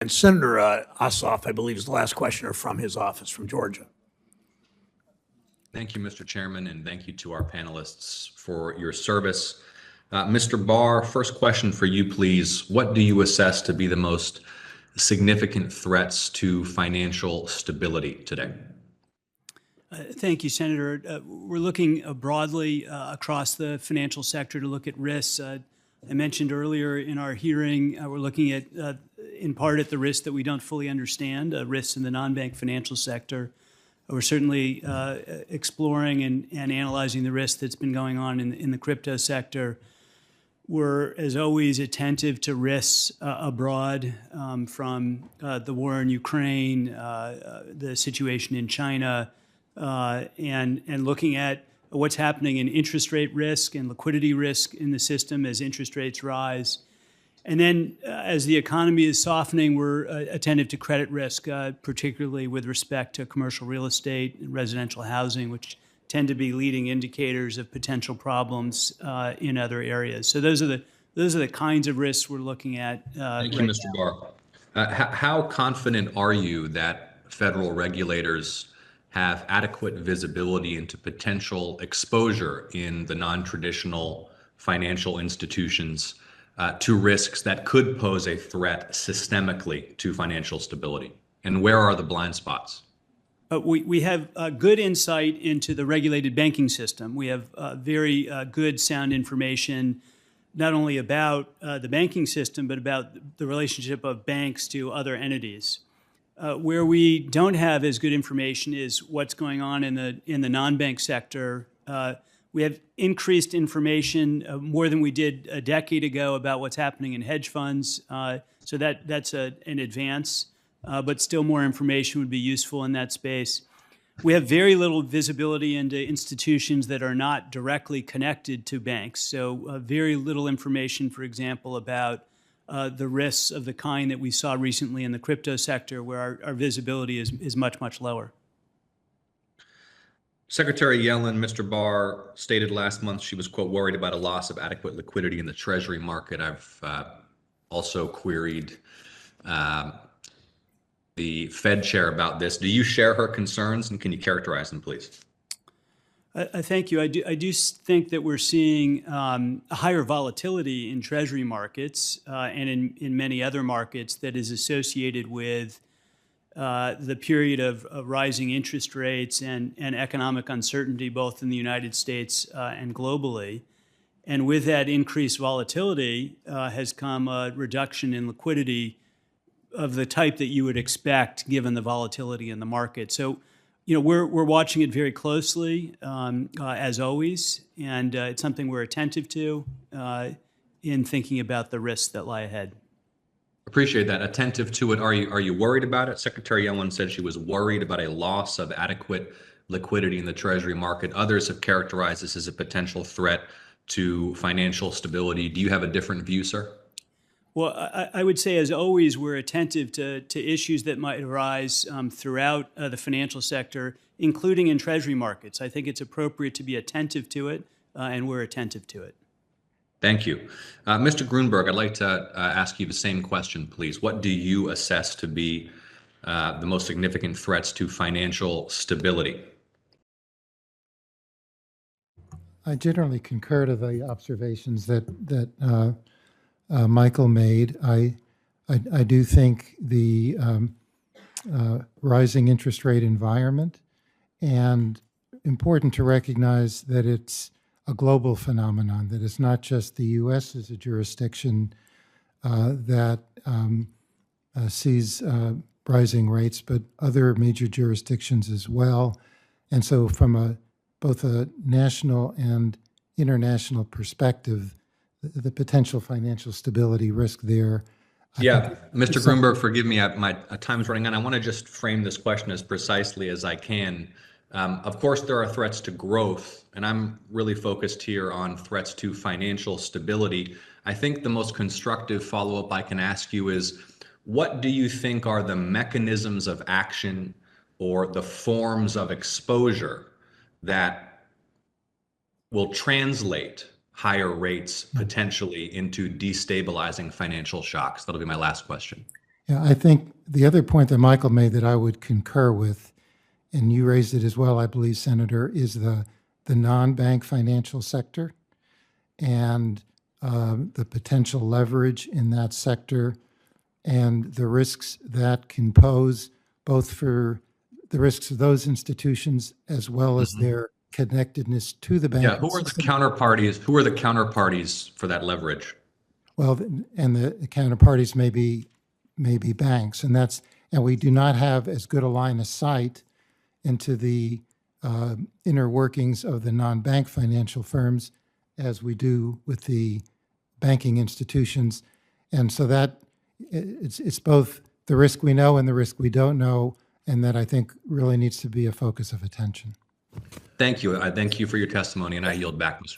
And Senator Ossoff, I believe, is the last questioner from his office from Georgia. Thank you, Mr. Chairman, and thank you to our panelists for your service. Mr. Barr, first question for you, please. What do you assess to be the most significant threats to financial stability today? Thank you, Senator. We're looking broadly across the financial sector to look at risks. I mentioned earlier in our hearing, we're looking at, in part, at the risks that we don't fully understand, risks in the non-bank financial sector. We're certainly exploring and analyzing the risk that's been going on in the crypto sector. We're, as always, attentive to risks abroad from the war in Ukraine, the situation in China, and looking at what's happening in interest rate risk and liquidity risk in the system as interest rates rise. And then as the economy is softening, we're attentive to credit risk, particularly with respect to commercial real estate and residential housing, which tend to be leading indicators of potential problems in other areas. So those are the kinds of risks we're looking at. Thank you, Mr. Barr. How confident are you that federal regulators have adequate visibility into potential exposure in the non-traditional financial institutions to risks that could pose a threat systemically to financial stability? And where are the blind spots? We have good insight into the regulated banking system. We have very good, sound information, not only about the banking system, but about the relationship of banks to other entities. Where we don't have as good information is what's going on in the non-bank sector. We have increased information more than we did a decade ago about what's happening in hedge funds. So that's an advance, but still more information would be useful in that space. We have very little visibility into institutions that are not directly connected to banks. So very little information, for example, about the risks of the kind that we saw recently in the crypto sector, where our visibility is much, much lower. Secretary Yellen, Mr. Barr stated last month she was, quote, worried about a loss of adequate liquidity in the Treasury market. I've also queried the Fed chair about this. Do you share her concerns, and can you characterize them, please? Thank you. I do think that we're seeing a higher volatility in Treasury markets and in many other markets that is associated with the period of rising interest rates and economic uncertainty, both in the United States and globally. And with that increased volatility has come a reduction in liquidity of the type that you would expect given the volatility in the market. So, we're watching it very closely, as always, and it's something we're attentive to in thinking about the risks that lie ahead. Appreciate that. Attentive to it. Are you worried about it? Secretary Yellen said she was worried about a loss of adequate liquidity in the Treasury market. Others have characterized this as a potential threat to financial stability. Do you have a different view, sir? Well, I would say, as always, we're attentive to issues that might arise throughout the financial sector, including in Treasury markets. I think it's appropriate to be attentive to it, and we're attentive to it. Thank you. Mr. Grunberg, I'd like to ask you the same question, please. What do you assess to be the most significant threats to financial stability? I generally concur to the observations that Michael made. I do think the rising interest rate environment, and important to recognize that it's a global phenomenon, that it's not just the U.S. as a jurisdiction that sees rising rates, but other major jurisdictions as well. And so from both a national and international perspective, the potential financial stability risk there. Yeah, Mr. Grunberg, forgive me, my time's running out. I want to just frame this question as precisely as I can. Of course, there are threats to growth, and I'm really focused here on threats to financial stability. I think the most constructive follow-up I can ask you is, what do you think are the mechanisms of action or the forms of exposure that will translate higher rates potentially into destabilizing financial shocks? That'll be my last question. Yeah, I think the other point that Michael made that I would concur with, and you raised it as well, I believe, Senator, is the non-bank financial sector and the potential leverage in that sector and the risks that can pose both for the risks of those institutions as well as their connectedness to the banking Yeah, who are the system. counterparties? Who are the counterparties for that leverage? Well, and the counterparties may be banks, and we do not have as good a line of sight into the inner workings of the non-bank financial firms as we do with the banking institutions, and so that it's both the risk we know and the risk we don't know, and that I think really needs to be a focus of attention. Thank you. I thank you for your testimony, and I yield back, Mr.